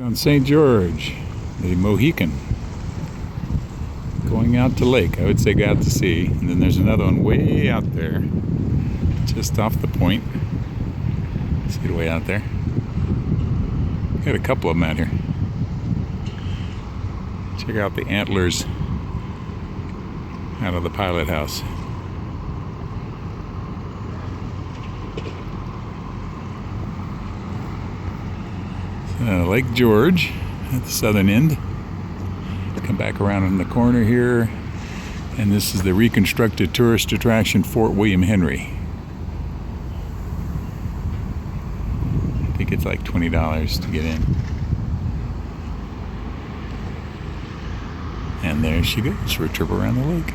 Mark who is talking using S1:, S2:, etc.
S1: On St. George, the Mohican, going out to lake. I would say go out to sea. And then there's another one way out there, just off the point. See it way out there. Got a couple of them out here. Check out the antlers out of the pilot house. Lake George at the southern end. Come back around in the corner here, and this is the reconstructed tourist attraction Fort William Henry. I think it's like $20 to get in. And there she goes for a trip around the lake.